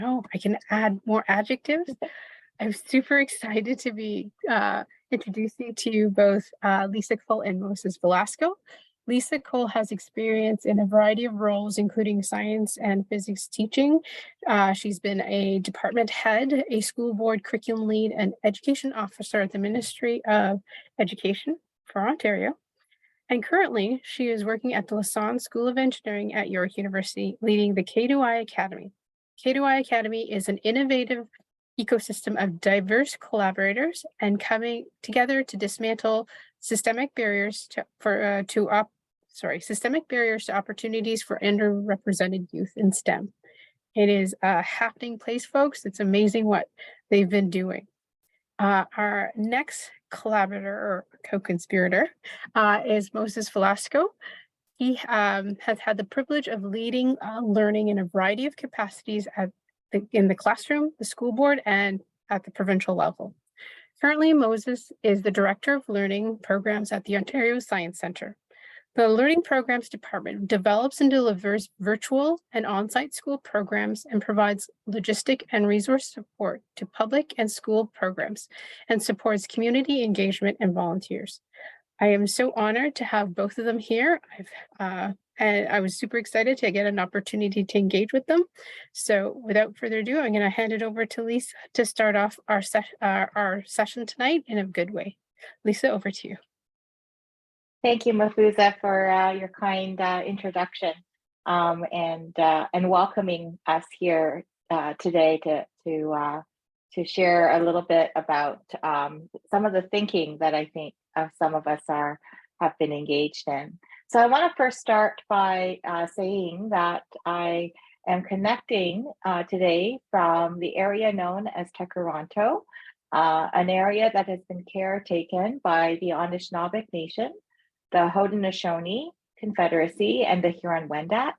Oh, I can add more adjectives. I'm super excited to be introducing to you both Lisa Cole and Moses Velasco. Lisa Cole has experience in a variety of roles, including science and physics teaching. She's been a department head, a school board curriculum lead, and education officer at the Ministry of Education for Ontario. And currently, she is working at the Lassonde School of Engineering at York University, leading the K2I Academy. K2I Academy is an innovative ecosystem of diverse collaborators and coming together to dismantle systemic barriers systemic barriers to opportunities for underrepresented youth in STEM. It is a happening place, folks. It's amazing what they've been doing. Our next collaborator or co-conspirator is Moses Velasco. He has had the privilege of leading learning in a variety of capacities in the classroom, the school board, and at the provincial level. Currently, Moses is the Director of Learning Programs at the Ontario Science Centre. The Learning Programs Department develops and delivers virtual and on-site school programs and provides logistic and resource support to public and school programs and supports community engagement and volunteers. I am so honored to have both of them here. And I was super excited to get an opportunity to engage with them. So without further ado, I'm going to hand it over to Lisa to start off our session tonight in a good way. Lisa, over to you. Thank you, Mafuza, for your kind introduction and welcoming us here today to share a little bit about some of the thinking that I think some of us have been engaged in. So I want to first start by saying that I am connecting today from the area known as Tekaronto, an area that has been caretaken by the Anishinaabe Nation, the Haudenosaunee Confederacy, and the Huron-Wendat.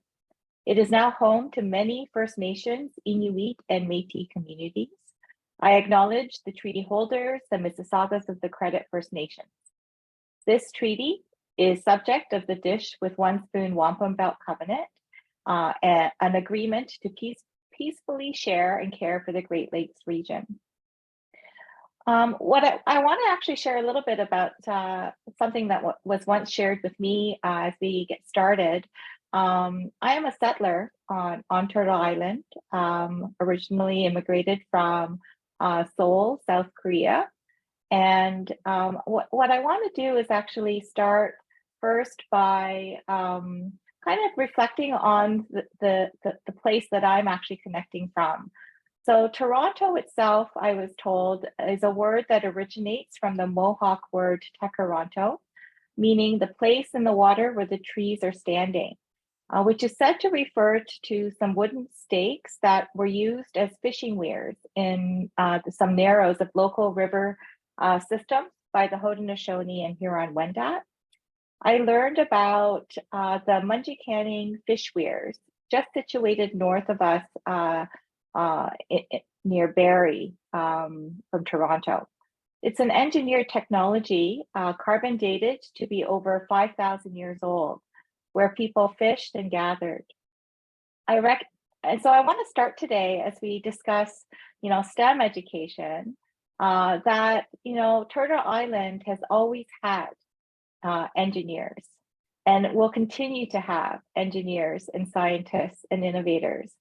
It is now home to many First Nations, Inuit, and Métis communities. I acknowledge the treaty holders, the Mississaugas of the Credit First Nations. This treaty is subject of the Dish with One Spoon Wampum Belt Covenant, an agreement to peacefully share and care for the Great Lakes region. What I want to actually share a little bit about something that was once shared with me as we get started. I am a settler on Turtle Island, originally immigrated from Seoul, South Korea. And what I want to do is actually start first by kind of reflecting on the place that I'm actually connecting from. So Toronto itself, I was told, is a word that originates from the Mohawk word Tekaronto, meaning the place in the water where the trees are standing, which is said to refer to some wooden stakes that were used as fishing weirs in some narrows of local river systems by the Haudenosaunee and Huron-Wendat. I learned about the Mungicaning fish weirs, just situated north of us near Barrie from Toronto. It's an engineered technology, carbon dated to be over 5,000 years old, where people fished and gathered. And so I want to start today as we discuss, STEM education, that, Turtle Island has always had engineers and will continue to have engineers and scientists and innovators.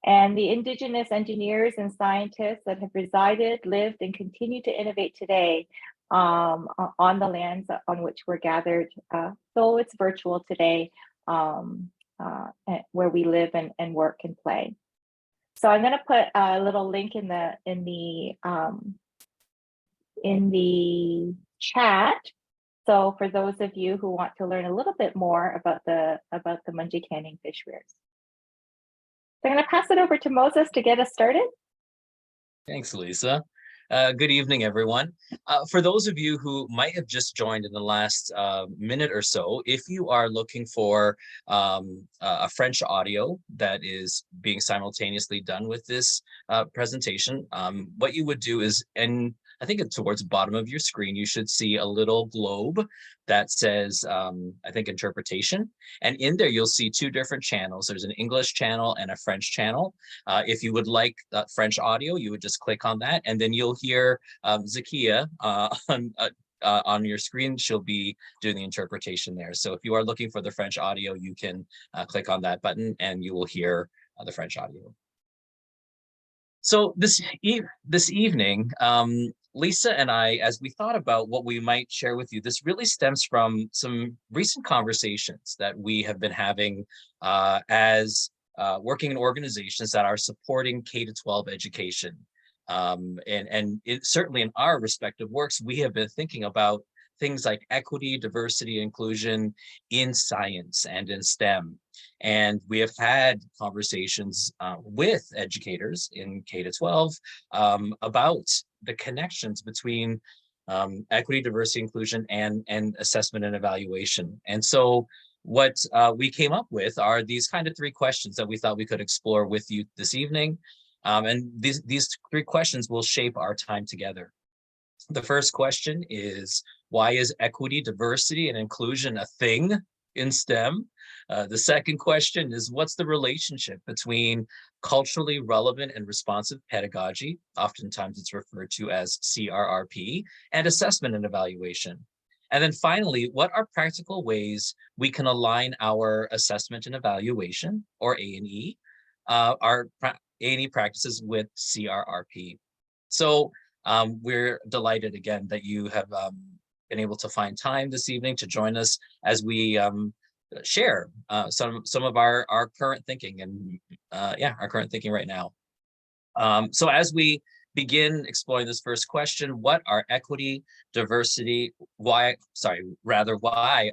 And the Indigenous engineers and scientists that have resided, lived, and continue to innovate today on the lands on which we're gathered, though it's virtual today, where we live and work and play. So I'm going to put a little link in the chat. So for those of you who want to learn a little bit more about the Mungicaning fish weirs. So I'm going to pass it over to Moses to get us started. Thanks, Lisa. Good evening, everyone. For those of you who might have just joined in the last minute or so, if you are looking for a French audio that is being simultaneously done with this presentation, what you would do is I think it's towards the bottom of your screen, you should see a little globe that says, I think, interpretation. And in there, you'll see two different channels. There's an English channel and a French channel. If you would like French audio, you would just click on that, and then you'll hear Zakia on your screen. She'll be doing the interpretation there. So if you are looking for the French audio, you can click on that button and you will hear the French audio. So this evening, Lisa and I, as we thought about what we might share with you, this really stems from some recent conversations that we have been having as working in organizations that are supporting K-12 education. And certainly in our respective works, we have been thinking about things like equity, diversity, inclusion in science and in STEM. And we have had conversations with educators in K-12 about the connections between equity, diversity, inclusion, and assessment and evaluation. And so what we came up with are these kind of three questions that we thought we could explore with you this evening. And these three questions will shape our time together. The first question is, why is equity, diversity, and inclusion a thing in STEM? The second question is, what's the relationship between culturally relevant and responsive pedagogy, oftentimes it's referred to as CRRP, and assessment and evaluation? And then finally, what are practical ways we can align our assessment and evaluation, or A&E, our A&E practices with CRRP? So we're delighted again that you have been able to find time this evening to join us as we share some of our current thinking and our current thinking right now. So as we begin exploring this first question, what are equity, diversity, why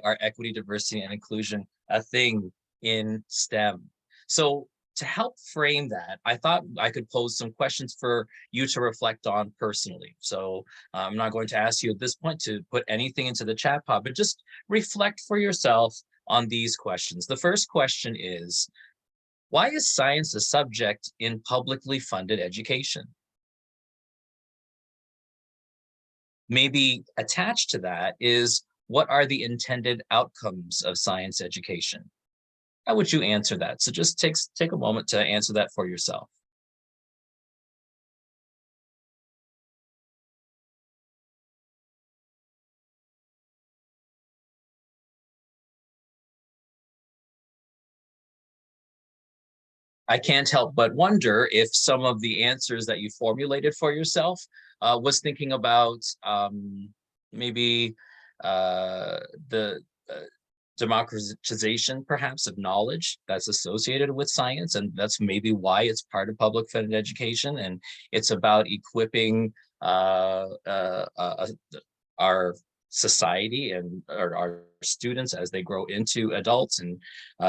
are equity, diversity, and inclusion a thing in STEM? So to help frame that, I thought I could pose some questions for you to reflect on personally. So I'm not going to ask you at this point to put anything into the chat pod, but just reflect for yourself on these questions. The first question is, why is science a subject in publicly funded education? Maybe attached to that is, what are the intended outcomes of science education? How would you answer that? So just take a moment to answer that for yourself. I can't help but wonder if some of the answers that you formulated for yourself was thinking about maybe the democratization, perhaps, of knowledge that's associated with science, and that's maybe why it's part of public funded education, and it's about equipping our society and our students as they grow into adults and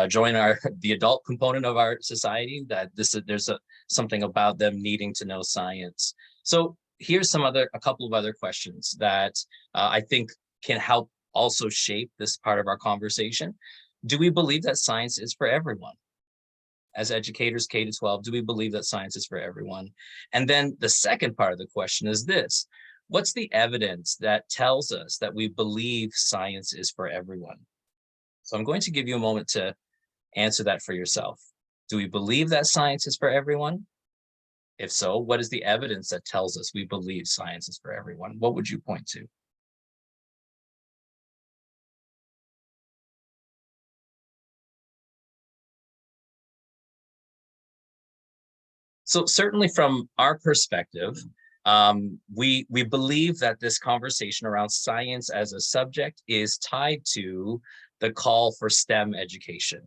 join the adult component of our society, that there's something about them needing to know science. So here's a couple of other questions that I think can help also shape this part of our conversation. Do we believe that science is for everyone? As educators K-12, do we believe that science is for everyone? And then the second part of the question is this: what's the evidence that tells us that we believe science is for everyone? So I'm going to give you a moment to answer that for yourself. Do we believe that science is for everyone? If so, what is the evidence that tells us we believe science is for everyone? What would you point to? So certainly from our perspective, we believe that this conversation around science as a subject is tied to the call for STEM education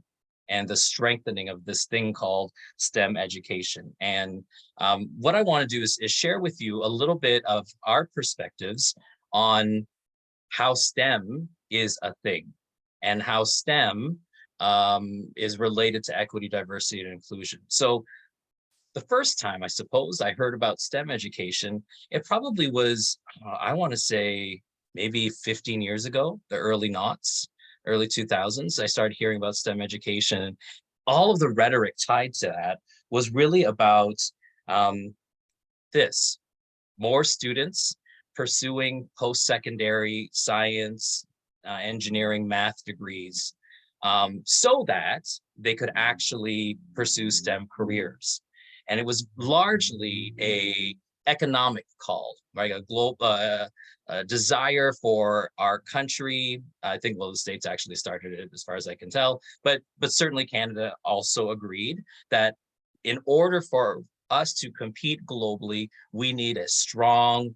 and the strengthening of this thing called STEM education. And what I want to do is share with you a little bit of our perspectives on how STEM is a thing and how STEM is related to equity, diversity, and inclusion. So the first time, I suppose, I heard about STEM education, it probably was, I want to say, maybe 15 years ago, the early 2000s. I started hearing about STEM education. All of the rhetoric tied to that was really about this: more students, pursuing post-secondary science, engineering, math degrees, so that they could actually pursue STEM careers. And it was largely a economic call, right? A global desire for our country. I think, well, the States actually started it as far as I can tell, but certainly Canada also agreed that in order for us to compete globally, we need a strong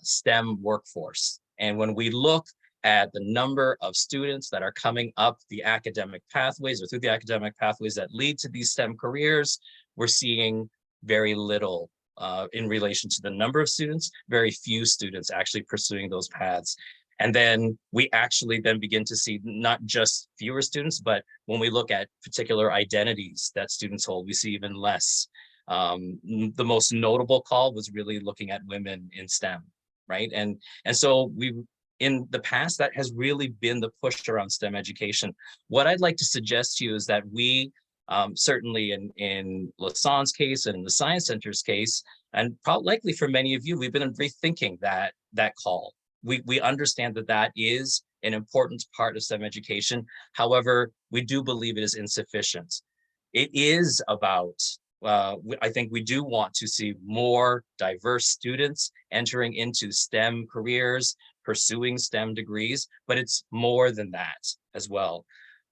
STEM workforce. And when we look at the number of students that are coming up the academic pathways or through the academic pathways that lead to these STEM careers, we're seeing very little in relation to the number of students, very few students actually pursuing those paths. And then we actually then begin to see not just fewer students, but when we look at particular identities that students hold, we see even less. The most notable call was really looking at women in STEM, right? And so we, in the past, that has really been the push around STEM education. What I'd like to suggest to you is that we, certainly in Lasson's case and in the Science Center's case, and probably likely for many of you, we've been rethinking that call. We understand that that is an important part of STEM education. However, we do believe it is insufficient. It is about, I think we do want to see more diverse students entering into STEM careers, pursuing STEM degrees, but it's more than that as well.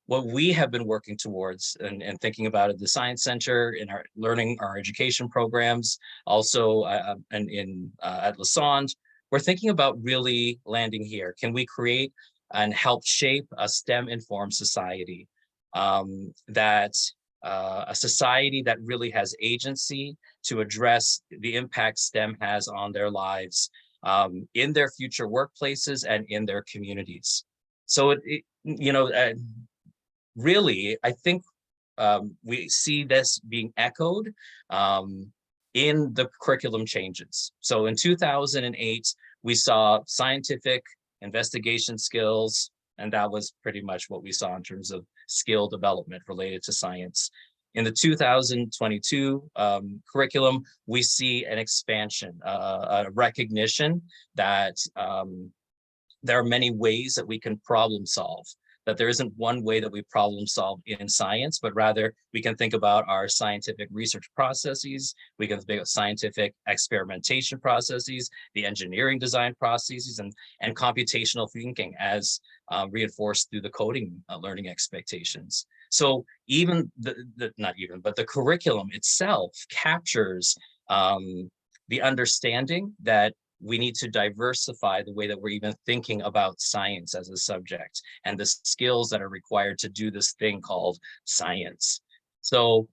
What we have been working towards and thinking about at the Science Center in our learning, our education programs, also at Lassonde, we're thinking about really landing here. Can we create and help shape a STEM-informed society that a society that really has agency to address the impact STEM has on their lives, in their future workplaces and in their communities. So really, I think we see this being echoed in the curriculum changes. So in 2008, we saw scientific investigation skills, and that was pretty much what we saw in terms of skill development related to science. In the 2022 curriculum, we see an expansion, a recognition that there are many ways that we can problem solve, that there isn't one way that we problem solve in science, but rather we can think about our scientific research processes, we can think of scientific experimentation processes, the engineering design processes, and computational thinking as reinforced through the coding learning expectations. So even but the curriculum itself captures the understanding that we need to diversify the way that we're even thinking about science as a subject and the skills that are required to do this thing called science. So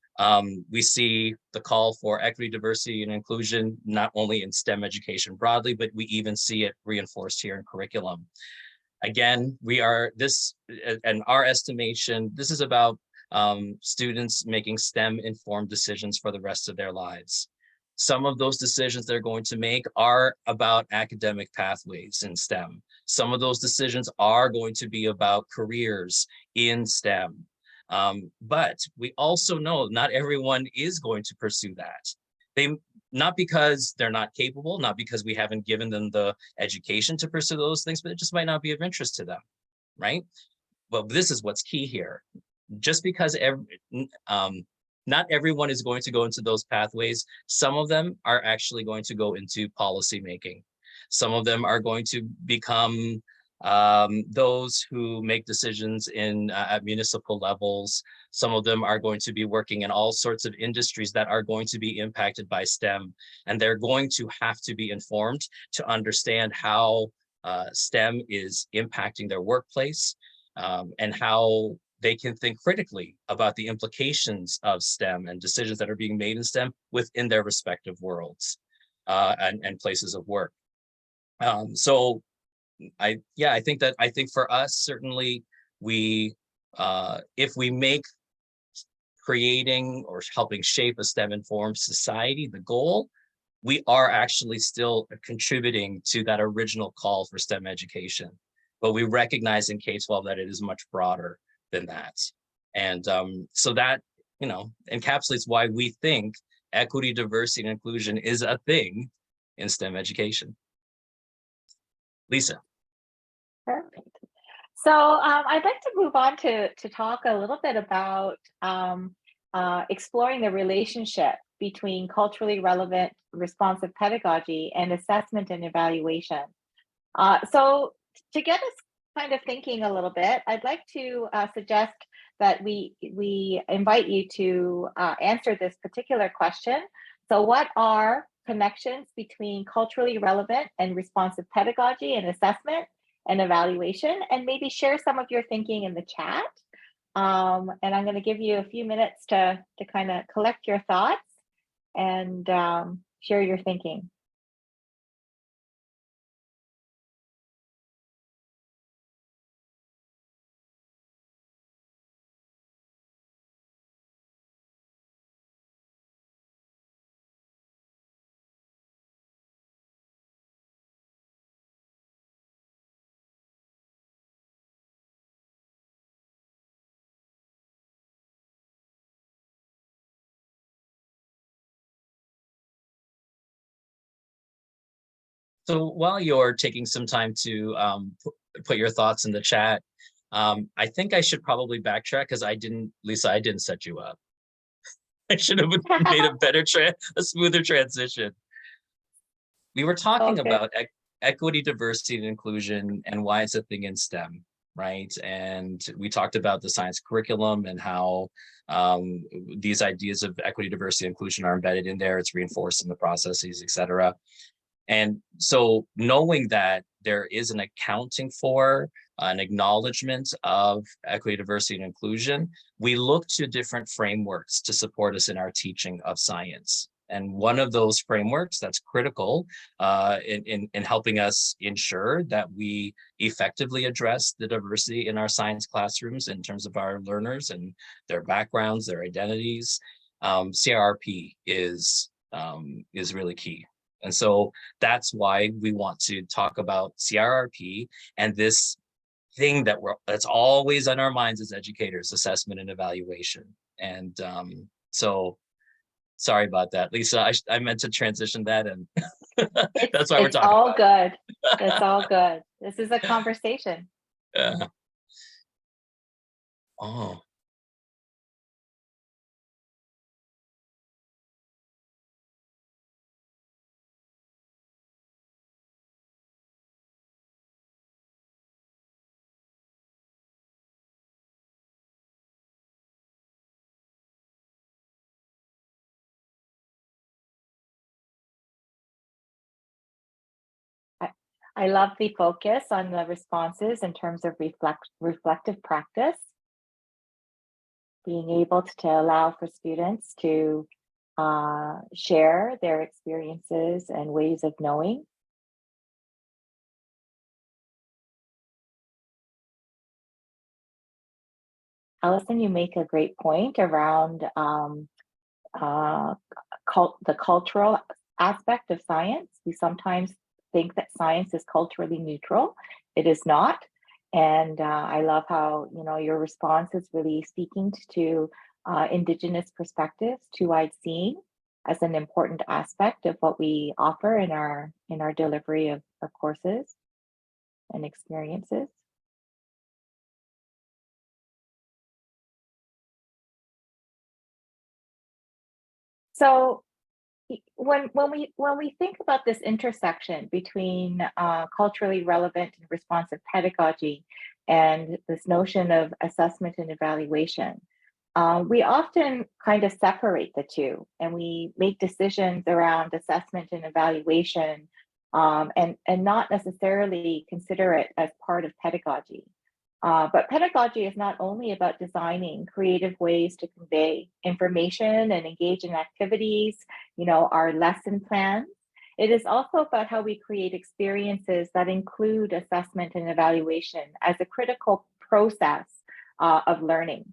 we see the call for equity, diversity, and inclusion, not only in STEM education broadly, but we even see it reinforced here in curriculum. Again, we are and our estimation, this is about students making STEM-informed decisions for the rest of their lives. Some of those decisions they're going to make are about academic pathways in STEM. Some of those decisions are going to be about careers in STEM. But we also know not everyone is going to pursue that. Not because they're not capable, not because we haven't given them the education to pursue those things, but it just might not be of interest to them, right? Well, this is what's key here. Just because not everyone is going to go into those pathways. Some of them are actually going to go into policy making. Some of them are going to become those who make decisions at municipal levels. Some of them are going to be working in all sorts of industries that are going to be impacted by STEM. And they're going to have to be informed to understand how STEM is impacting their workplace and how they can think critically about the implications of STEM and decisions that are being made in STEM within their respective worlds and places of work. So I think for us, certainly if we make creating or helping shape a STEM-informed society the goal, we are actually still contributing to that original call for STEM education. But we recognize in K-12 that it is much broader than that. And so that, encapsulates why we think equity, diversity, and inclusion is a thing in STEM education. Lisa. Perfect. So I'd like to move on to talk a little bit about exploring the relationship between culturally relevant responsive pedagogy and assessment and evaluation. So to get us kind of thinking a little bit, I'd like to suggest that we invite you to answer this particular question. So what are connections between culturally relevant and responsive pedagogy and assessment and evaluation? And maybe share some of your thinking in the chat. And I'm going to give you a few minutes to kind of collect your thoughts and share your thinking. So while you're taking some time to put your thoughts in the chat, I think I should probably backtrack because Lisa, I didn't set you up. I should have made a smoother transition. We were talking Okay. about equity, diversity, and inclusion and why it's a thing in STEM, right? And we talked about the science curriculum and how these ideas of equity, diversity, and inclusion are embedded in there. It's reinforced in the processes, et cetera. And so knowing that there is an accounting for an acknowledgement of equity, diversity, and inclusion, we look to different frameworks to support us in our teaching of science. And one of those frameworks that's critical in helping us ensure that we effectively address the diversity in our science classrooms in terms of our learners and their backgrounds, their identities, CRRP is really key. And so that's why we want to talk about CRRP and this thing that's always on our minds as educators, assessment and evaluation. And so sorry about that, Lisa. I meant to transition that, and that's why we're talking all about good. It's all good. This is a conversation. Oh. I love the focus on the responses in terms of reflective practice, being able to allow for students to share their experiences and ways of knowing. Allison, you make a great point around the cultural aspect of science. We sometimes think that science is culturally neutral. It is not. And I love how, your response is really speaking to Indigenous perspectives, two-eyed seeing as an important aspect of what we offer in our delivery of courses and experiences. So when we think about this intersection between culturally relevant and responsive pedagogy and this notion of assessment and evaluation, we often kind of separate the two, and we make decisions around assessment and evaluation and not necessarily consider it as part of pedagogy. But pedagogy is not only about designing creative ways to convey information and engage in activities, our lesson plans. It is also about how we create experiences that include assessment and evaluation as a critical process of learning.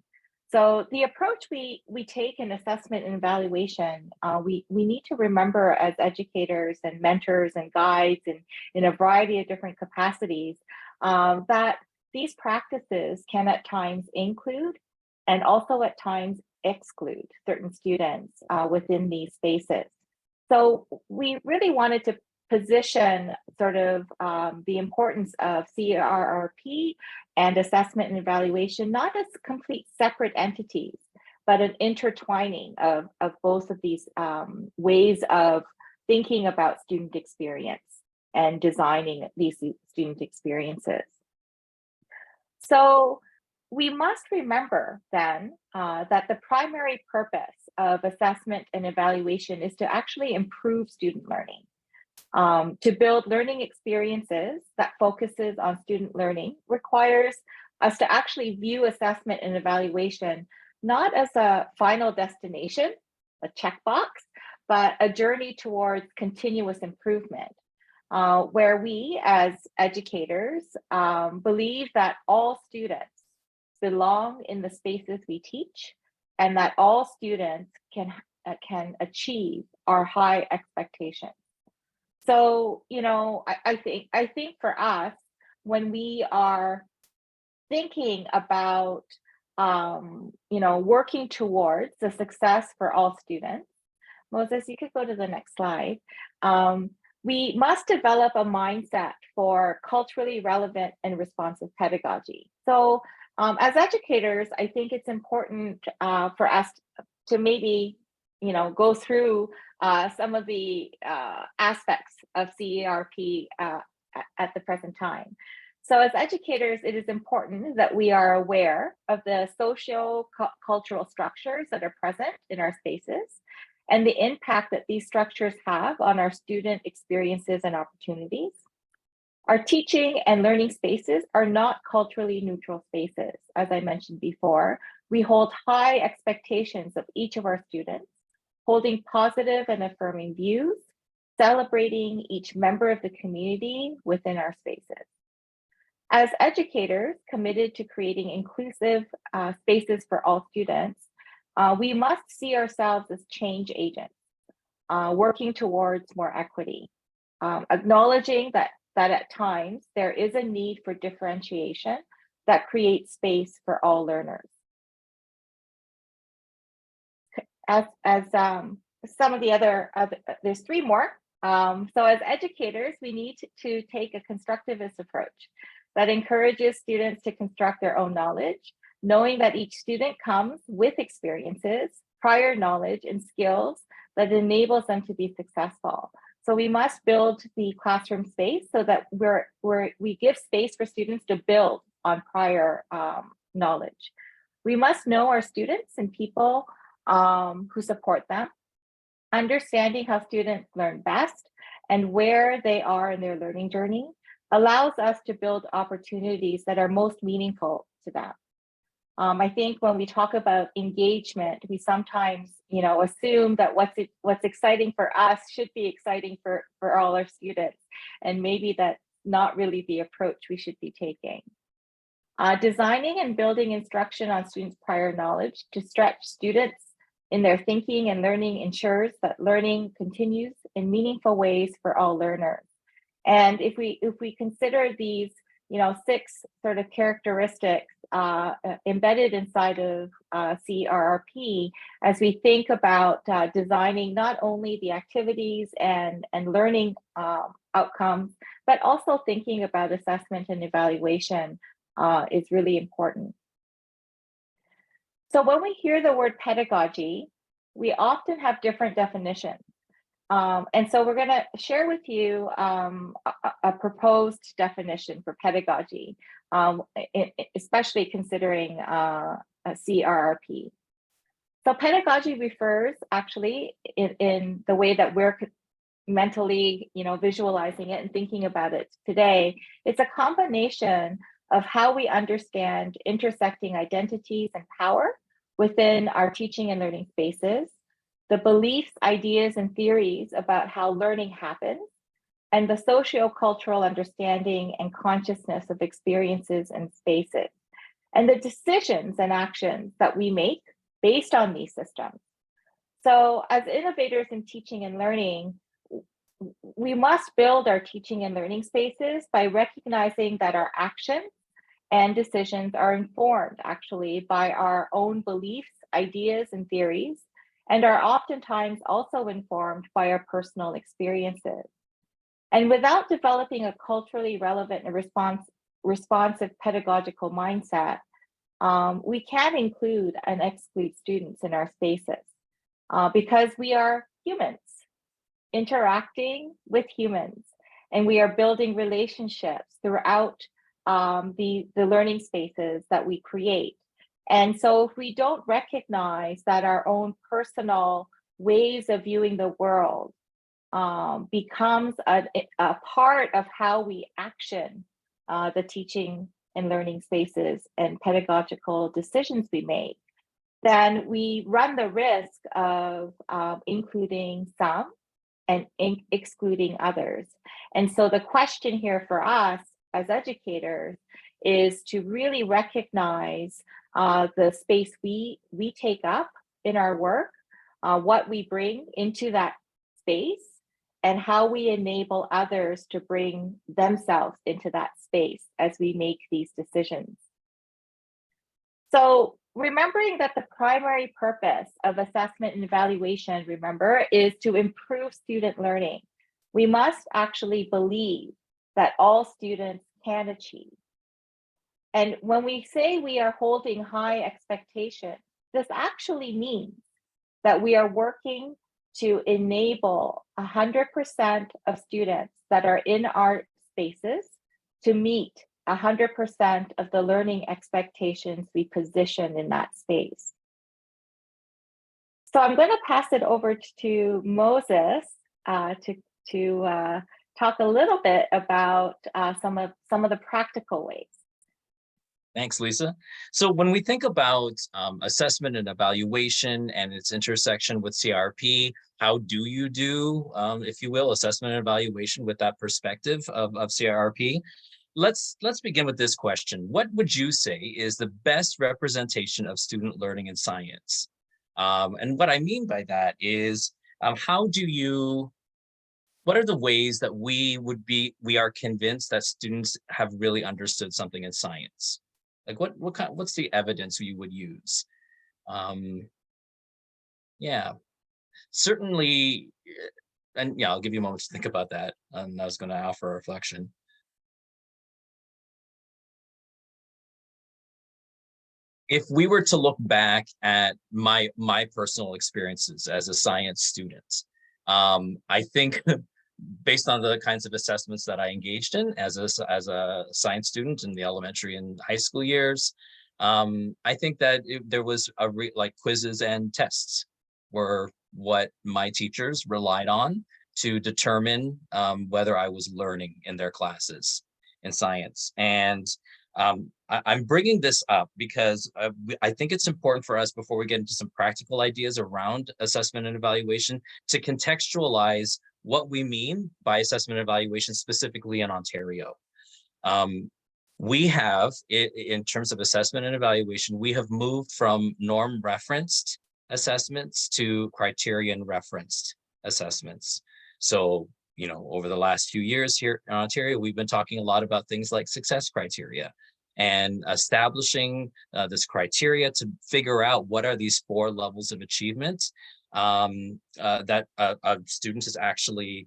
So the approach we take in assessment and evaluation, we need to remember as educators and mentors and guides and in a variety of different capacities that these practices can at times include and also at times exclude certain students within these spaces. So we really wanted position sort of the importance of CRRP and assessment and evaluation, not as complete separate entities, but an intertwining of both of these ways of thinking about student experience and designing these student experiences. So we must remember then that the primary purpose of assessment and evaluation is to actually improve student learning, to build learning experiences that focuses on student learning requires us to actually view assessment and evaluation not as a final destination, a checkbox, but a journey towards continuous improvement, where we as educators believe that all students belong in the spaces we teach, and that all students can achieve our high expectations. So, you know, I think for us, when we are thinking about, you know, working towards the success for all students, Moses, you could go to the next slide. We must develop a mindset for culturally relevant and responsive pedagogy. So as educators, I think it's important for us to maybe, you know, go through some of the aspects of CERP at the present time. So as educators, it is important that we are aware of the socio-cultural structures that are present in our spaces and the impact that these structures have on our student experiences and opportunities. Our teaching and learning spaces are not culturally neutral spaces. As I mentioned before, we hold high expectations of each of our students, holding positive and affirming views, celebrating each member of the community within our spaces. As educators committed to creating inclusive spaces for all students, we must see ourselves as change agents, working towards more equity, acknowledging that at times there is a need for differentiation that creates space for all learners. As some of the other, there's three more. So as educators, we need to take a constructivist approach that encourages students to construct their own knowledge, knowing that each student comes with experiences, prior knowledge, and skills that enables them to be successful. So we must build the classroom space so that we give space for students to build on prior knowledge. We must know our students and people who support them, understanding how students learn best and where they are in their learning journey allows us to build opportunities that are most meaningful to them. I think when we talk about engagement, we sometimes, you know, assume that what's exciting for us should be exciting for all our students, and maybe that's not really the approach we should be taking. Designing and building instruction on students' prior knowledge to stretch students in their thinking and learning ensures that learning continues in meaningful ways for all learners. And if we consider these, you know, 6 sort of characteristics embedded inside of CRRP, as we think about designing not only the activities and learning outcomes, but also thinking about assessment and evaluation is really important. So when we hear the word pedagogy, we often have different definitions. And so we're going to share with you a proposed definition for pedagogy, especially considering CRRP. So pedagogy refers actually in the way that we're mentally, you know, visualizing it and thinking about it today. It's a combination of how we understand intersecting identities and power within our teaching and learning spaces, the beliefs, ideas, and theories about how learning happens, and the socio-cultural understanding and consciousness of experiences and spaces, and the decisions and actions that we make based on these systems. So as innovators in teaching and learning, we must build our teaching and learning spaces by recognizing that our actions and decisions are informed actually by our own beliefs, ideas, and theories, and are oftentimes also informed by our personal experiences. And without developing a culturally relevant and responsive pedagogical mindset, we can include and exclude students in our spaces because we are humans interacting with humans, and we are building relationships throughout the learning spaces that we create. And so if we don't recognize that our own personal ways of viewing the world becomes a part of how we action the teaching and learning spaces and pedagogical decisions we make, then we run the risk of including some and excluding others. And so the question here for us as educators is to really recognize the space we take up in our work, what we bring into that space, and how we enable others to bring themselves into that space as we make these decisions. So remembering that the primary purpose of assessment and evaluation, remember, is to improve student learning. We must actually believe that all students can achieve. And when we say we are holding high expectations, this actually means that we are working to enable 100% of students that are in our spaces to meet 100% of the learning expectations we position in that space. So I'm going to pass it over to Moses to talk a little bit about some of the practical ways. Thanks, Lisa. So when we think about assessment and evaluation and its intersection with CRP, how do you do, if you will, assessment and evaluation with that perspective of CRP? Let's begin with this question. What would you say is the best representation of student learning in science? And what I mean by that is, what are the ways that we are convinced that students have really understood something in science? Like what's the evidence you would use? Yeah, certainly, and yeah, I'll give you a moment to think about that. I was going to offer a reflection. If we were to look back at my personal experiences as a science student, I think based on the kinds of assessments that I engaged in as a science student in the elementary and high school years, I think that there was like quizzes and tests were what my teachers relied on to determine whether I was learning in their classes in science. And I'm bringing this up because I think it's important for us, before we get into some practical ideas around assessment and evaluation, to contextualize what we mean by assessment and evaluation specifically in Ontario. We have, in terms of assessment and evaluation, we have moved from norm referenced assessments to criterion referenced assessments. So, over the last few years here in Ontario, we've been talking a lot about things like success criteria and establishing this criteria to figure out what are these 4 levels of achievement that a student is actually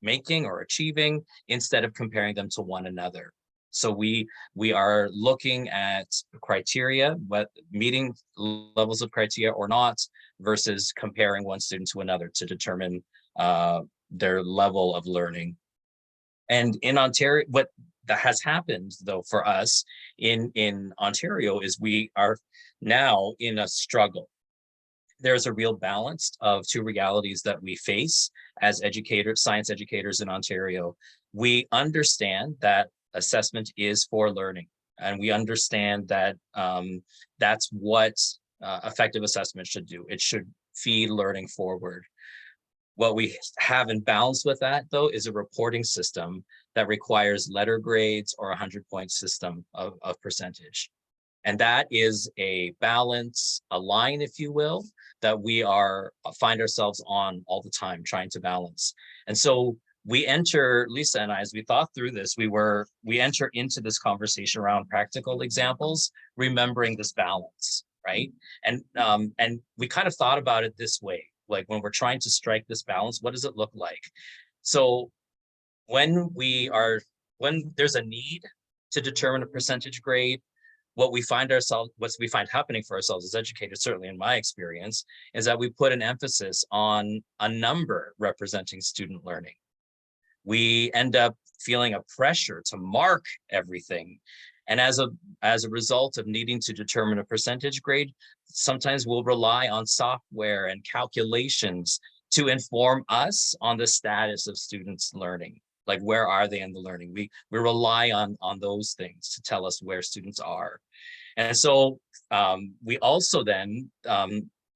making or achieving, instead of comparing them to one another. So we are looking at criteria, what meeting levels of criteria or not, versus comparing one student to another to determine their level of learning. And in Ontario, what that has happened though for us in Ontario is we are now in a struggle. There's a real balance of 2 realities that we face as educators, science educators in Ontario. We understand that assessment is for learning, and we understand that that's what effective assessment should do. It should feed learning forward. What we have in balance with that, though, is a reporting system that requires letter grades or a 100-point system of percentage. And that is a balance, a line, if you will, that we find ourselves on all the time, trying to balance. And so Lisa and I, as we thought through this, we enter into this conversation around practical examples, remembering this balance, right? And we kind of thought about it this way, like when we're trying to strike this balance, what does it look like? So when there's a need to determine a percentage grade, what we find happening for ourselves as educators, certainly in my experience, is that we put an emphasis on a number representing student learning. We end up feeling a pressure to mark everything. And as a result of needing to determine a percentage grade, sometimes we'll rely on software and calculations to inform us on the status of students learning. Like, where are they in the learning? We rely on those things to tell us where students are. And so we also then,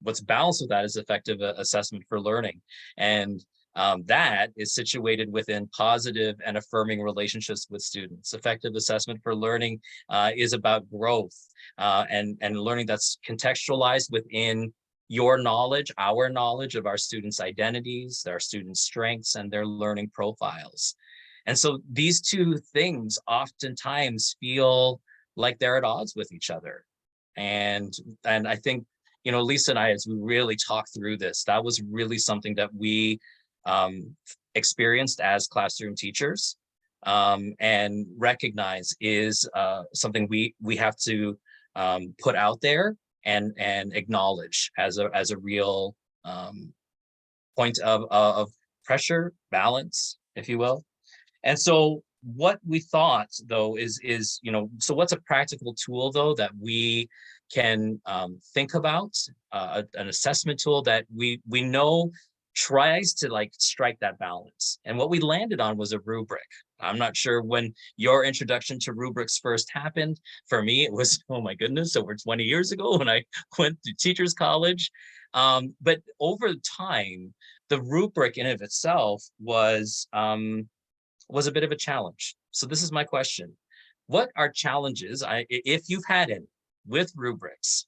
what's balanced with that is effective assessment for learning. And that is situated within positive and affirming relationships with students. Effective assessment for learning is about growth and learning that's contextualized within your knowledge, our knowledge of our students' identities, their students' strengths, and their learning profiles. And so these two things oftentimes feel like they're at odds with each other. And I think, Lisa and I, as we really talked through this, that was really something that we experienced as classroom teachers, and recognize is something we have to put out there and acknowledge as a real point of pressure, balance, if you will. And so what we thought, though, is so what's a practical tool, though, that we can think about, an assessment tool that we know tries to like strike that balance. And what we landed on was a rubric. I'm not sure when your introduction to rubrics first happened. For me, it was, oh my goodness, over 20 years ago when I went to teachers college. But over time, the rubric in of itself was a bit of a challenge. So this is my question. What are challenges, if you've had any, with rubrics,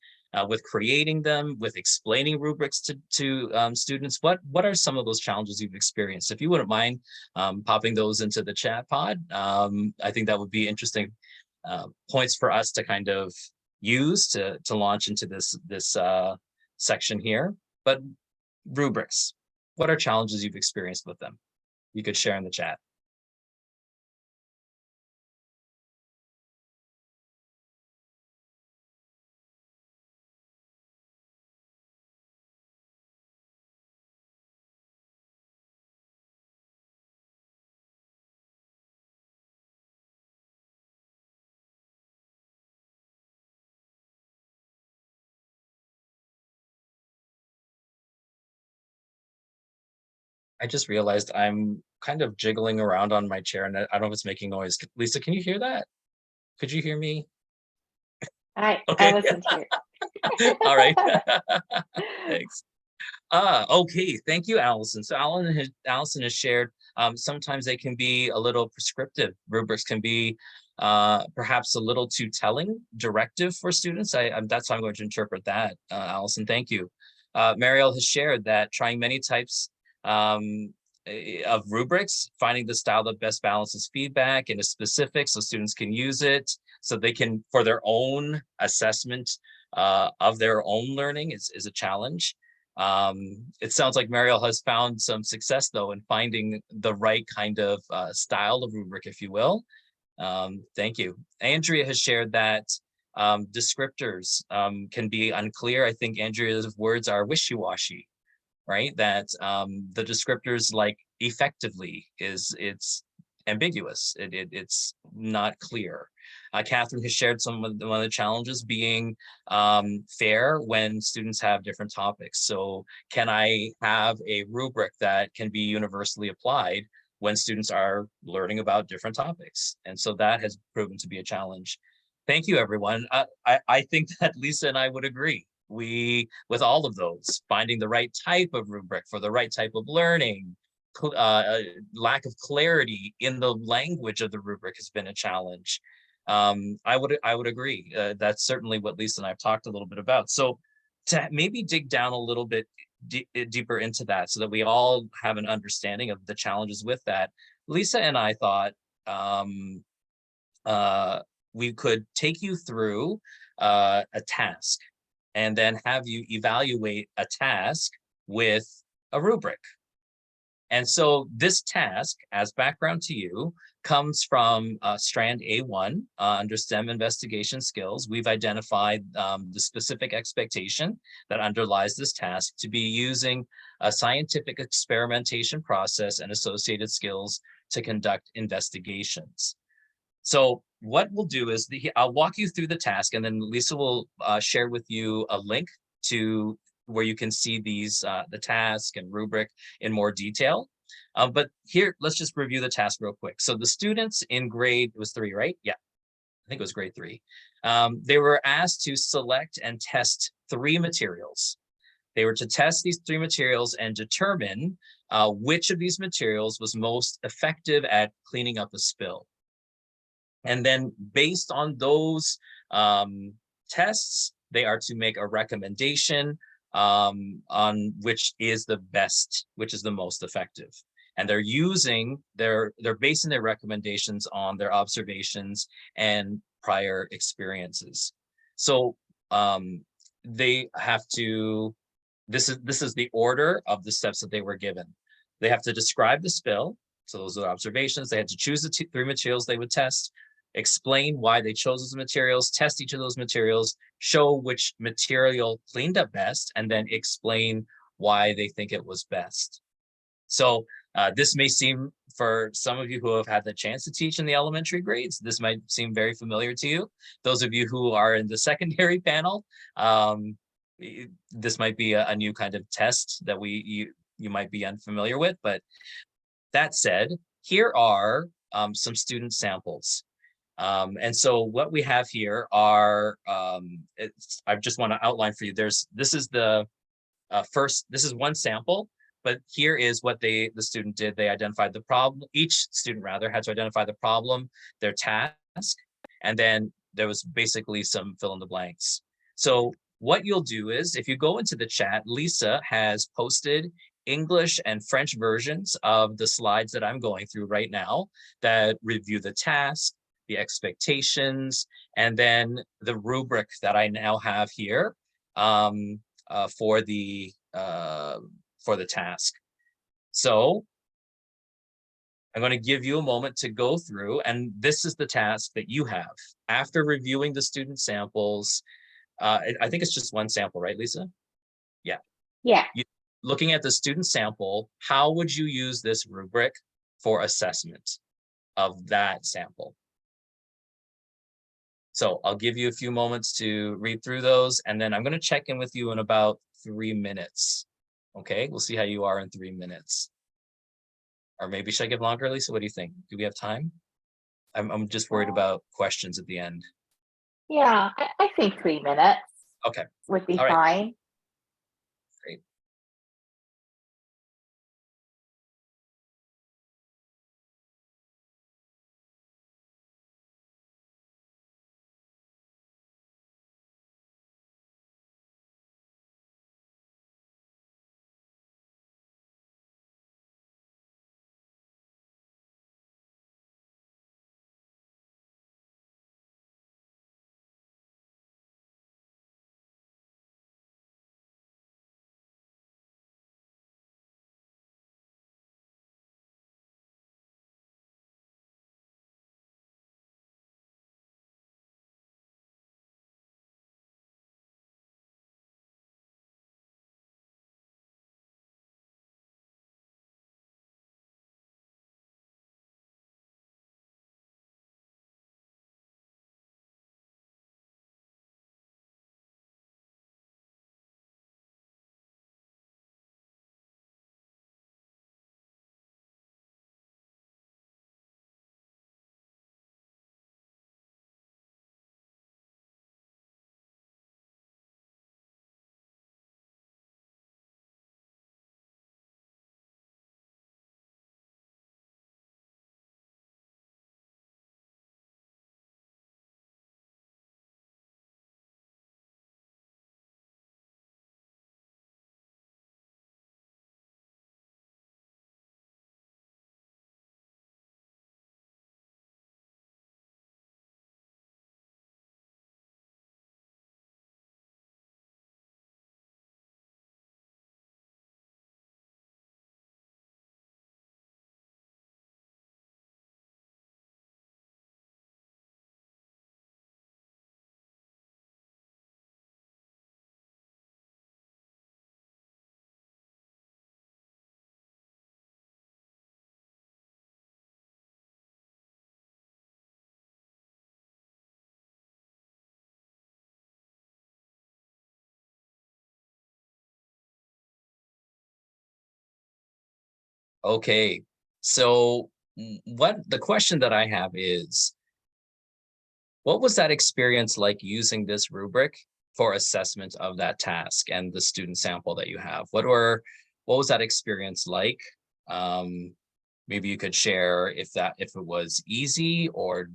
with creating them, with explaining rubrics to students? What are some of those challenges you've experienced? If you wouldn't mind popping those into the chat pod, I think that would be interesting points for us to kind of use to launch into this section here. But rubrics, what are challenges you've experienced with them? You could share in the chat. I just realized I'm kind of jiggling around on my chair, and I don't know if it's making noise. Lisa, can you hear that? Could you hear me? I Okay. listened to you. All right. Thanks. Okay. Thank you, Allison. So Allison has shared, sometimes they can be a little prescriptive. Rubrics can be perhaps a little too telling, directive for students. That's how I'm going to interpret that, Allison. Thank you. Mariel has shared that trying many types of rubrics, finding the style that best balances feedback and is specific so students can use it, so they can, for their own assessment of their own learning is a challenge. It sounds like Mariel has found some success, though, in finding the right kind of style of rubric, if you will. Thank you. Andrea has shared that descriptors can be unclear. I think Andrea's words are wishy-washy, right? That the descriptors like effectively it's ambiguous. It's not clear. Catherine has shared one of the challenges being fair when students have different topics. So can I have a rubric that can be universally applied when students are learning about different topics? And so that has proven to be a challenge. Thank you, everyone. I think that Lisa and I would agree. With all of those, finding the right type of rubric for the right type of learning, lack of clarity in the language of the rubric has been a challenge. I would agree. That's certainly what Lisa and I have talked a little bit about. So to maybe dig down a little bit deeper into that so that we all have an understanding of the challenges with that, Lisa and I thought we could take you through a task and then have you evaluate a task with a rubric. And so this task, as background to you, comes from strand A1 under STEM investigation skills. We've identified the specific expectation that underlies this task to be using a scientific experimentation process and associated skills to conduct investigations. So what we'll do is I'll walk you through the task, and then Lisa will share with you a link to where you can see these the task and rubric in more detail. But here, let's just review the task real quick. So the students in grade, it was 3, right? Yeah, I think it was grade 3. They were asked to select and test 3 materials. They were to test these 3 materials and determine which of these materials was most effective at cleaning up a spill. And then based on those tests, they are to make a recommendation on which is the best, which is the most effective. And they're basing their recommendations on their observations and prior experiences. So they have to, this is the order of the steps that they were given. They have to describe the spill. So those are observations. They had to choose the 3 materials they would test, explain why they chose those materials, test each of those materials, show which material cleaned up best, and then explain why they think it was best. So this may seem, for some of you who have had the chance to teach in the elementary grades, this might seem very familiar to you. Those of you who are in the secondary panel, this might be a new kind of test that you might be unfamiliar with. But that said, here are some student samples. And so what we have here are, I just want to outline for you, this is the this is one sample, but here is what the student did. They identified the problem. Each student rather had to identify the problem, their task, and then there was basically some fill in the blanks. So what you'll do is, if you go into the chat, Lisa has posted English and French versions of the slides that I'm going through right now that review the task, the expectations, and then the rubric that I now have here for the task. So I'm going to give you a moment to go through, and this is the task that you have. After reviewing the student samples, I think it's just one sample, right, Lisa? Yeah. Yeah. Looking at the student sample, how would you use this rubric for assessment of that sample? So I'll give you a few moments to read through those, and then I'm going to check in with you in about 3 minutes. Okay, we'll see how you are in 3 minutes. Or maybe should I give longer, Lisa? What do you think? Do we have time? I'm just worried about questions at the end. Yeah, I think 3 minutes Okay. would be All right. fine. Great. Okay, so what the question that I have is, what was that experience like using this rubric for assessment of that task and the student sample that you have? What was that experience like? Maybe you could share if it was easy or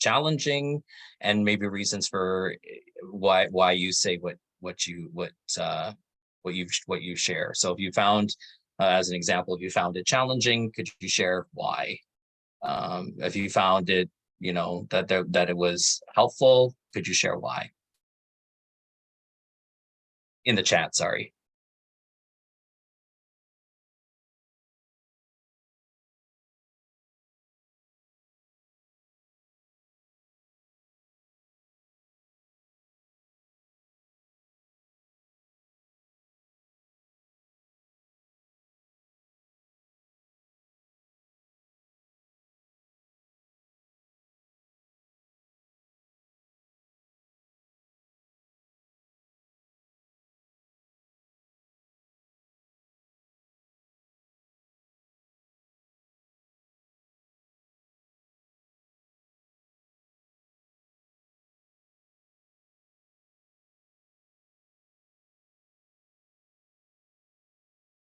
challenging, and maybe reasons for why you say what you share. So if you found, as an example, if you found it challenging, could you share why? If you found it, that it was helpful, could you share why? In the chat, sorry.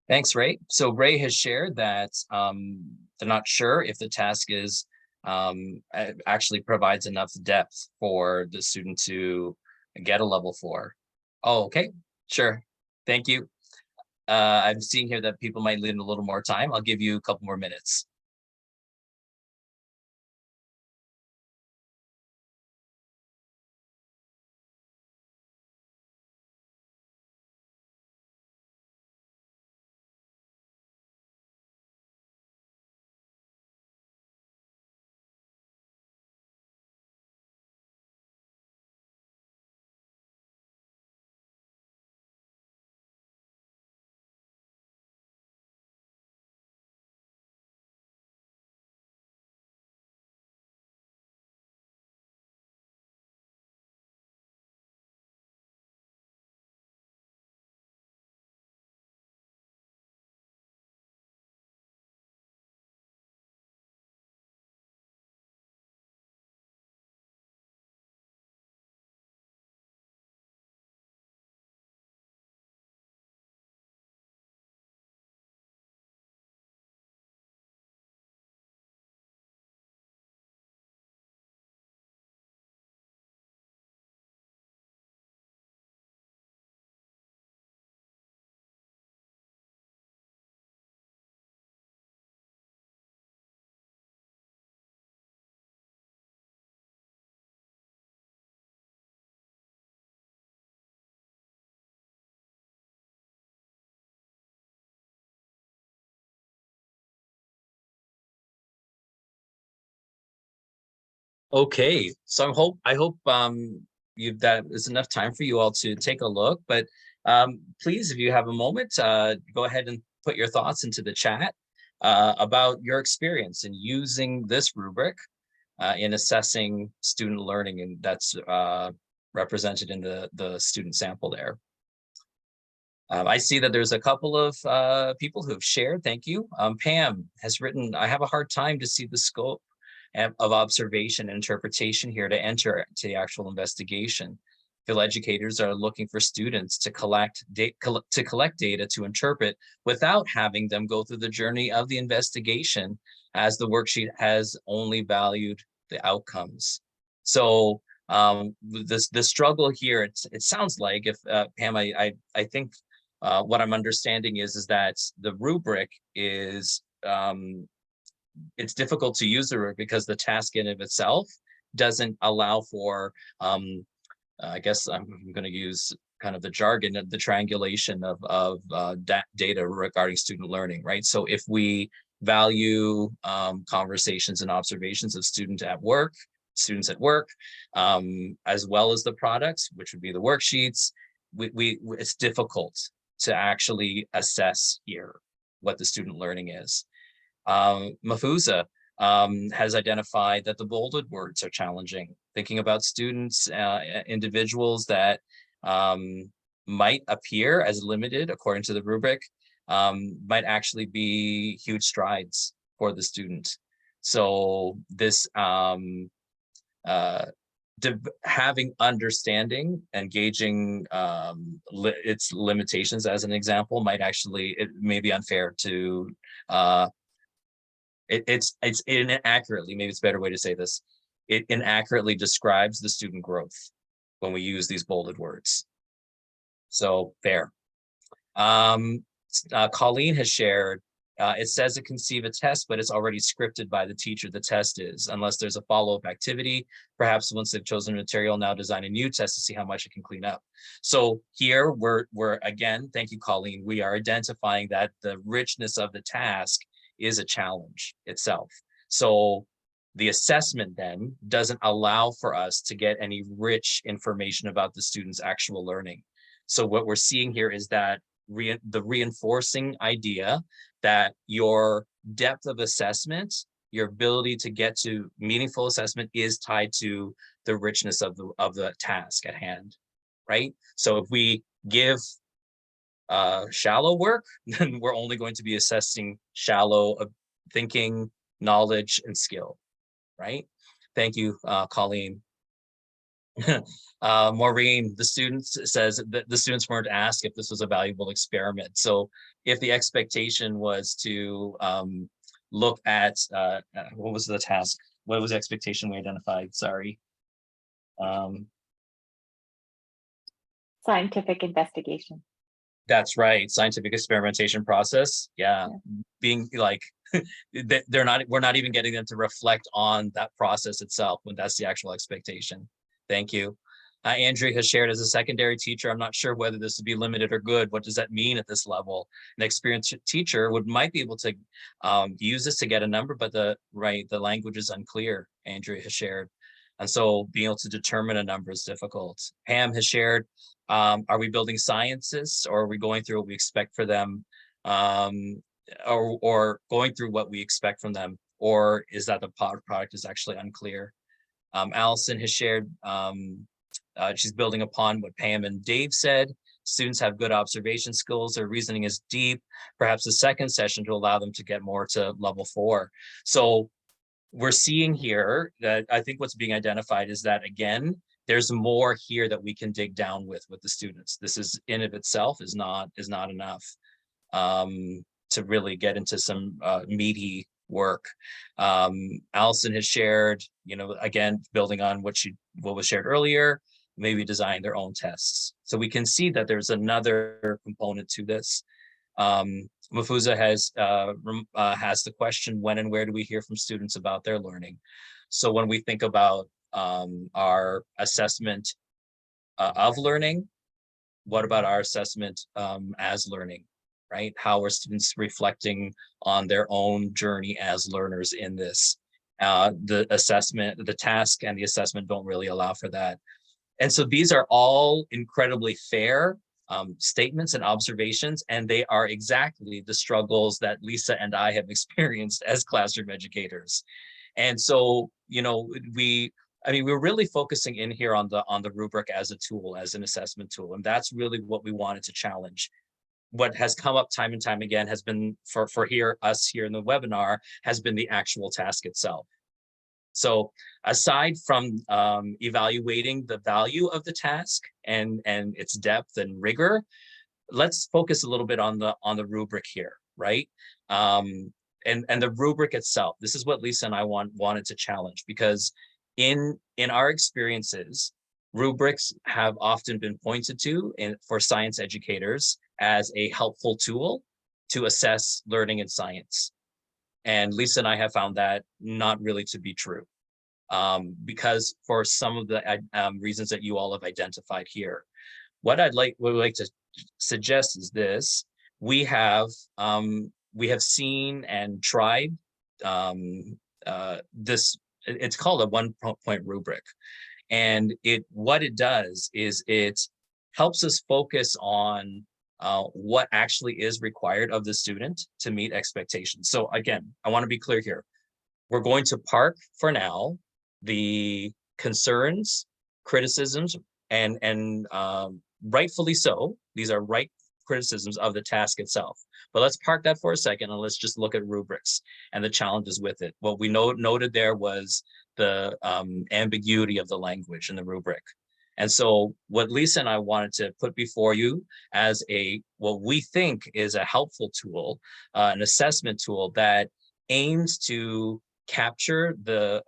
Thanks, Ray. So Ray has shared that they're not sure if the task is actually provides enough depth for the student to get a level 4. Oh, okay, sure. Thank you. I'm seeing here that people might need a little more time. I'll give you a couple more minutes. Okay, so I hope you that is enough time for you all to take a look. But please, if you have a moment, go ahead and put your thoughts into the chat about your experience in using this rubric in assessing student learning, and that's represented in the student sample there. I see that there's a couple of people who have shared. Thank you. Pam has written, I have a hard time to see the scope of observation and interpretation here to enter to the actual investigation. Field educators are looking for students to collect data to interpret without having them go through the journey of the investigation, as the worksheet has only valued the outcomes. So the struggle here, it sounds like, if Pam, I think what I'm understanding is that the rubric is it's difficult to use the rubric because the task in of itself doesn't allow for I guess I'm going to use kind of the jargon of the triangulation of data regarding student learning, right? So if we value conversations and observations of students at work, as well as the products, which would be the worksheets, it's difficult to actually assess here what the student learning is. Mafusa has identified that the bolded words are challenging, thinking about students, individuals that might appear as limited according to the rubric, might actually be huge strides for the student. So this having understanding, engaging its limitations as an example might actually, it may be unfair to it's inaccurately, maybe it's a better way to say this, it inaccurately describes the student growth when we use these bolded words. So fair. Colleen has shared, it says it can conceive a test, but it's already scripted by the teacher. The test is, unless there's a follow-up activity, perhaps once they've chosen material, now design a new test to see how much it can clean up. So here we're again, thank you, Colleen, we are identifying that the richness of the task is a challenge itself. So the assessment then doesn't allow for us to get any rich information about the student's actual learning. So what we're seeing here is that the reinforcing idea that your depth of assessment, your ability to get to meaningful assessment is tied to the richness of the task at hand, right? So if we give shallow work, then we're only going to be assessing shallow thinking, knowledge, and skill, right? Thank you, Colleen. Maureen, the students says that the students weren't asked if this was a valuable experiment. So if the expectation was to look at, what was the task? What was the expectation we identified? Sorry. Scientific investigation. That's right, scientific experimentation process. Yeah, being like, we're not even getting them to reflect on that process itself when that's the actual expectation. Thank you. Andrea has shared, as a secondary teacher, I'm not sure whether this would be limited or good. What does that mean at this level? An experienced teacher might be able to use this to get a number, but the language is unclear, Andrea has shared. And so being able to determine a number is difficult. Pam has shared, are we building sciences, or are we going through what we expect for them, or going through what we expect from them, or is that the product is actually unclear? Allison has shared, she's building upon what Pam and Dave said. Students have good observation skills, their reasoning is deep, perhaps a second session to allow them to get more to level 4. So we're seeing here that I think what's being identified is that, again, there's more here that we can dig down with the students. This is in of itself is not enough to really get into some meaty work. Allison has shared, again, building on what was shared earlier, maybe design their own tests. So we can see that there's another component to this. Mafuza has the question, when and where do we hear from students about their learning? So when we think about our assessment of learning, what about our assessment as learning, right? How are students reflecting on their own journey as learners in this? The assessment, the task and the assessment don't really allow for that. And so these are all incredibly fair statements and observations, and they are exactly the struggles that Lisa and I have experienced as classroom educators. And so, we're really focusing in here on the rubric as a tool, as an assessment tool, and that's really what we wanted to challenge. What has come up time and time again has been for us here in the webinar has been the actual task itself. So aside from evaluating the value of the task and its depth and rigor, let's focus a little bit on the rubric here, right? And the rubric itself. This is what Lisa and I wanted to challenge, because in our experiences, rubrics have often been pointed to for science educators as a helpful tool to assess learning in science. And Lisa and I have found that not really to be true, because for some of the reasons that you all have identified here. What we would like to suggest is this: we have seen and tried this. It's called a 1-point rubric, and what it does is it helps us focus on what actually is required of the student to meet expectations. So again, I want to be clear here. We're going to park for now the concerns, criticisms, and rightfully so. These are criticisms of the task itself. But let's park that for a second and let's just look at rubrics and the challenges with it. What we noted there was the ambiguity of the language in the rubric. And so what Lisa and I wanted to put before you as what we think is a helpful tool, an assessment tool that aims to capture the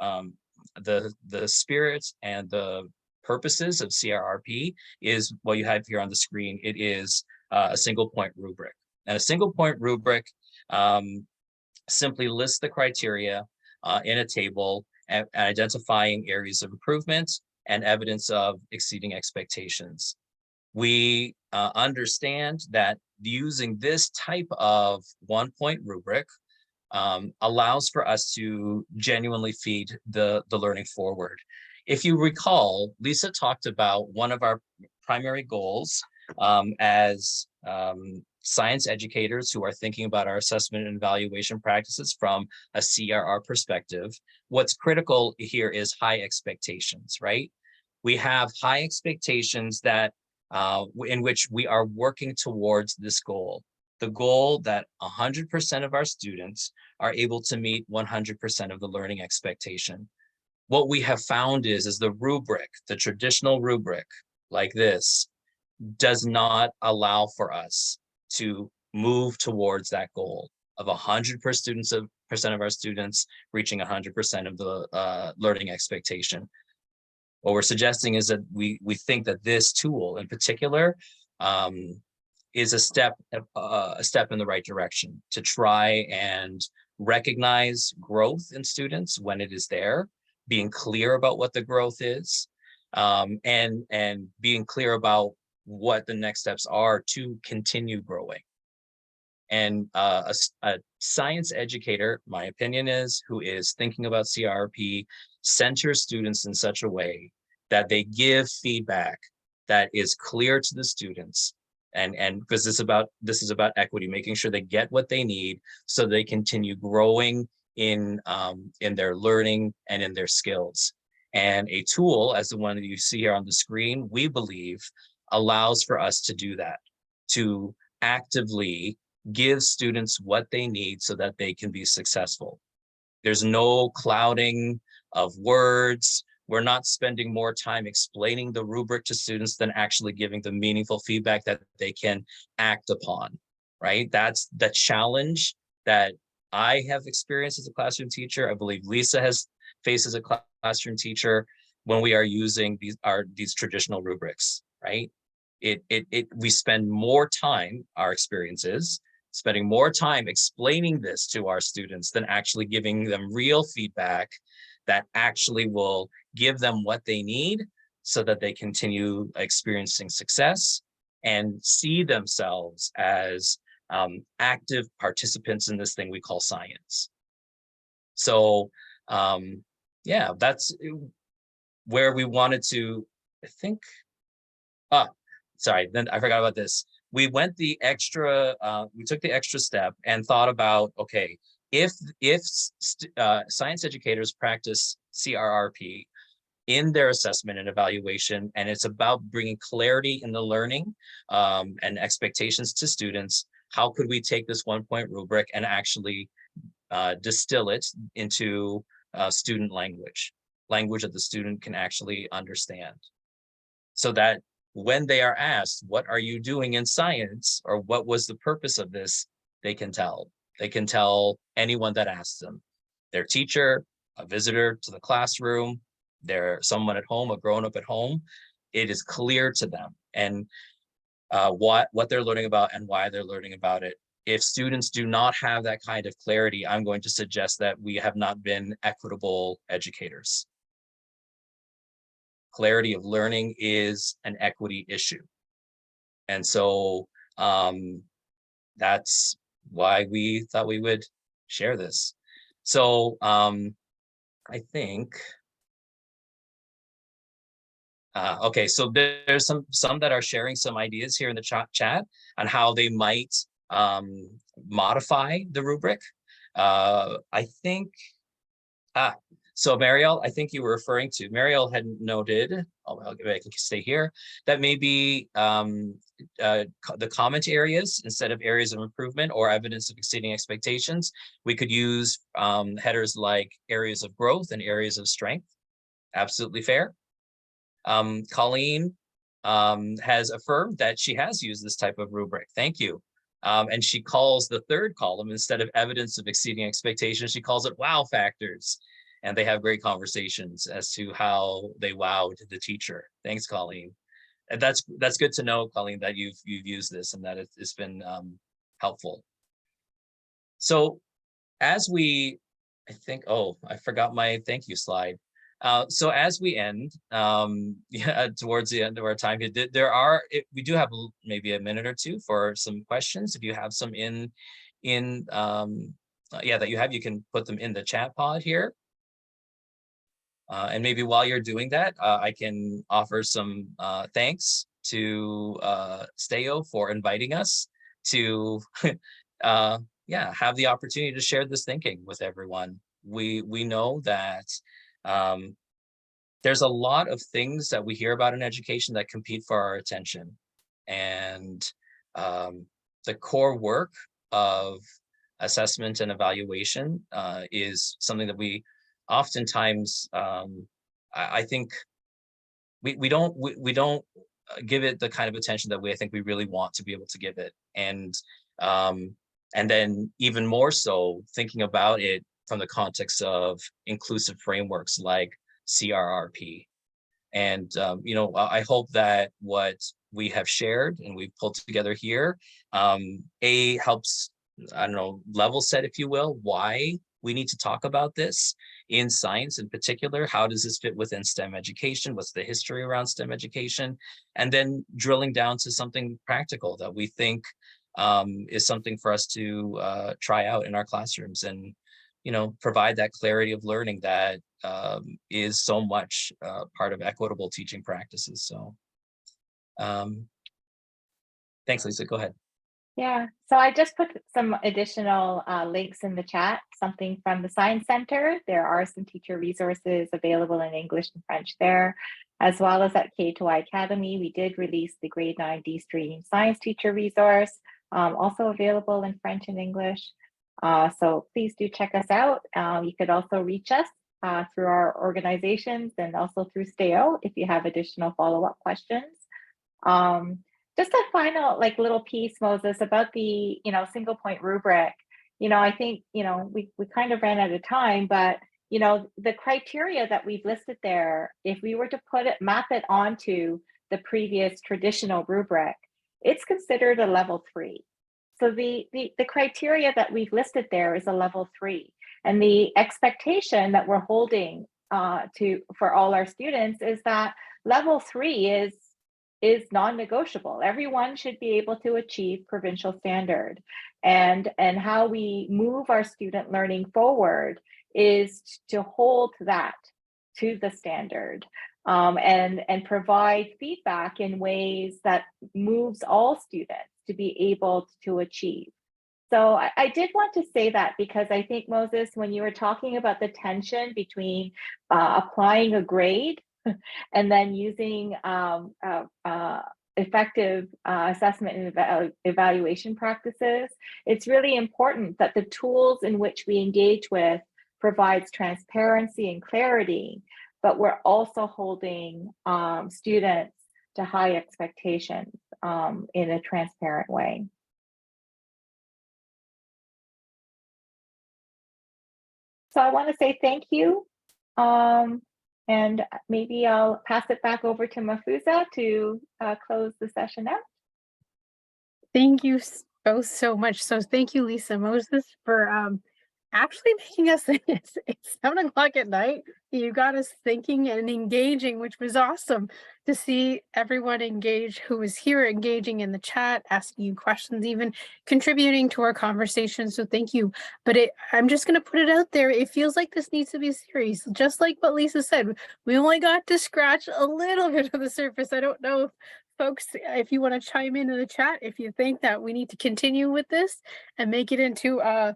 spirit and the purposes of CRRP is what you have here on the screen. It is a single point rubric. And a single point rubric simply lists the criteria in a table and identifying areas of improvement and evidence of exceeding expectations. We understand that using this type of 1-point rubric allows for us to genuinely feed the learning forward. If you recall, Lisa talked about one of our primary goals as science educators who are thinking about our assessment and evaluation practices from a CRR perspective. What's critical here is high expectations, right? We have high expectations that in which we are working towards this goal. The goal that 100% of our students are able to meet 100% of the learning expectation. What we have found is the rubric, the traditional rubric like this, does not allow for us to move towards that goal of 100% of our students reaching 100% of the learning expectation. What we're suggesting is that we think that this tool in particular is a step in the right direction to try and recognize growth in students when it is there, being clear about what the growth is, and being clear about what the next steps are to continue growing. And a science educator, my opinion is, who is thinking about CRP, centers students in such a way that they give feedback that is clear to the students. And because this is about equity, making sure they get what they need so they continue growing in their learning and in their skills. And a tool, as the one that you see here on the screen, we believe allows for us to do that, to actively give students what they need so that they can be successful. There's no clouding of words. We're not spending more time explaining the rubric to students than actually giving them meaningful feedback that they can act upon, right? That's the challenge that I have experienced as a classroom teacher. I believe Lisa has faced as a classroom teacher when we are using these traditional rubrics, right? We spend more time, our experiences, spending more time explaining this to our students than actually giving them real feedback that actually will give them what they need so that they continue experiencing success and see themselves as active participants in this thing we call science. So yeah, that's where we wanted to, I think, sorry, then I forgot about this. We went the extra, we took the extra step and thought about, okay, if science educators practice CRRP in their assessment and evaluation, and it's about bringing clarity in the learning and expectations to students, how could we take this 1-point rubric and actually distill it into student language that the student can actually understand, so that when they are asked, what are you doing in science, or what was the purpose of this, they can tell. They can tell anyone that asks them, their teacher, a visitor to the classroom, someone at home, a grown-up at home. It is clear to them and what they're learning about and why they're learning about it. If students do not have that kind of clarity, I'm going to suggest that we have not been equitable educators. Clarity of learning is an equity issue. And so that's why we thought we would share this. So I think, okay, so there's some that are sharing some ideas here in the chat on how they might modify the rubric. I think, So Marielle, I think you were referring to, Marielle had noted, I can stay here, that maybe the comment areas, instead of areas of improvement or evidence of exceeding expectations, we could use headers like areas of growth and areas of strength. Absolutely fair. Colleen has affirmed that she has used this type of rubric. Thank you. And she calls the third column, instead of evidence of exceeding expectations, she calls it wow factors. And they have great conversations as to how they wowed the teacher. Thanks, Colleen. And that's good to know, Colleen, that you've used this and that it's been helpful. So as we, I think, oh, I forgot my thank you slide. So as we end, towards the end of our time, we do have maybe a minute or two for some questions. If you have some that you have, you can put them in the chat pod here. And maybe while you're doing that, I can offer some thanks to Steo for inviting us to have the opportunity to share this thinking with everyone. We know that there's a lot of things that we hear about in education that compete for our attention. And the core work of assessment and evaluation is something that we oftentimes, I think we don't give it the kind of attention that I think we really want to be able to give it. And then even more so thinking about it from the context of inclusive frameworks like CRRP. And, I hope that what we have shared and we've pulled together here, helps, level set, if you will, why we need to talk about this in science in particular. How does this fit within STEM education? What's the history around STEM education? And then drilling down to something practical that we think is something for us to try out in our classrooms and, provide that clarity of learning that is so much part of equitable teaching practices. So thanks, Lisa, go ahead. Yeah, so I just put some additional links in the chat, something from the Science Center. There are some teacher resources available in English and French there, as well as at K2I Academy. We did release the grade 9 D Stream Science Teacher Resource, also available in French and English. So please do check us out. You could also reach us through our organizations and also through STEO if you have additional follow-up questions. Just a final little piece, Moses, about the single point rubric. I think we kind of ran out of time, but the criteria that we've listed there, if we were to map it onto the previous traditional rubric, it's considered a level 3. So the criteria that we've listed there is a level 3, and the expectation that we're holding for all our students is that level 3 is non-negotiable. Everyone should be able to achieve provincial standard, and how we move our student learning forward is to hold that to the standard, and provide feedback in ways that moves all students to be able to achieve. So I did want to say that because I think, Moses, when you were talking about the tension between applying a grade and then using effective assessment and evaluation practices, it's really important that the tools in which we engage with provides transparency and clarity, but we're also holding students to high expectations in a transparent way. So I want to say thank you. And maybe I'll pass it back over to Mafuza to close the session out. Thank you both so much. So thank you, Lisa, Moses, for actually making us, it's 7 o'clock at night. You got us thinking and engaging, which was awesome to see everyone engage who was here, engaging in the chat, asking you questions, even contributing to our conversation. So thank you. But I'm just going to put it out there. It feels like this needs to be a series, just like what Lisa said. We only got to scratch a little bit of the surface. I don't know if folks, if you want to chime in the chat, if you think that we need to continue with this and make it into a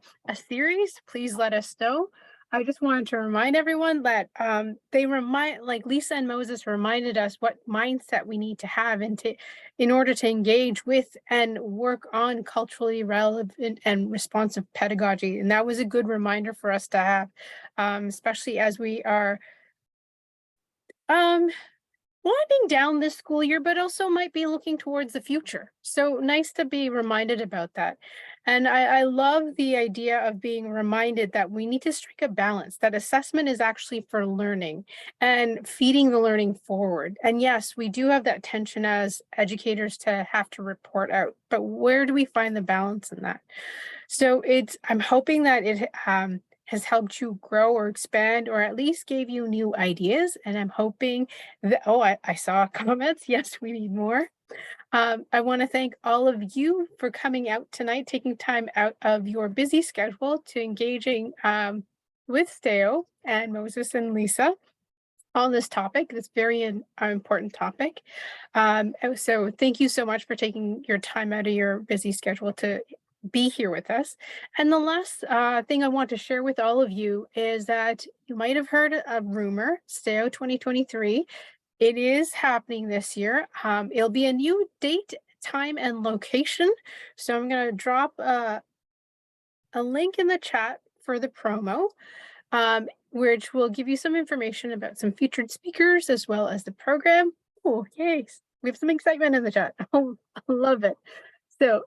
series, please let us know. I just wanted to remind everyone that like Lisa and Moses reminded us what mindset we need to have in order to engage with and work on culturally relevant and responsive pedagogy. And that was a good reminder for us to have, especially as we are winding down this school year, but also might be looking towards the future. So nice to be reminded about that. And I love the idea of being reminded that we need to strike a balance, that assessment is actually for learning and feeding the learning forward. And yes, we do have that tension as educators to have to report out, but where do we find the balance in that? So I'm hoping that it has helped you grow or expand, or at least gave you new ideas. And I'm hoping that, oh, I saw comments. Yes, we need more. I want to thank all of you for coming out tonight, taking time out of your busy schedule to engaging with Steo and Moses and Lisa on this topic, this very important topic. So thank you so much for taking your time out of your busy schedule to be here with us. And the last thing I want to share with all of you is that you might have heard a rumor, Steo 2023. It is happening this year. It'll be a new date, time, and location. So I'm going to drop a link in the chat for the promo, which will give you some information about some featured speakers as well as the program. Oh, yay. We have some excitement in the chat. Oh, I love it. So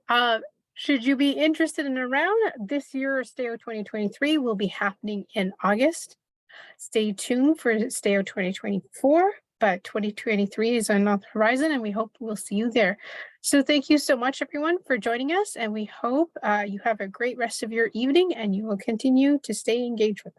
should you be interested in around this year, Steo 2023 will be happening in August. Stay tuned for Steo 2024, but 2023 is on the horizon and we hope we'll see you there. So thank you so much, everyone, for joining us. And we hope you have a great rest of your evening and you will continue to stay engaged with us.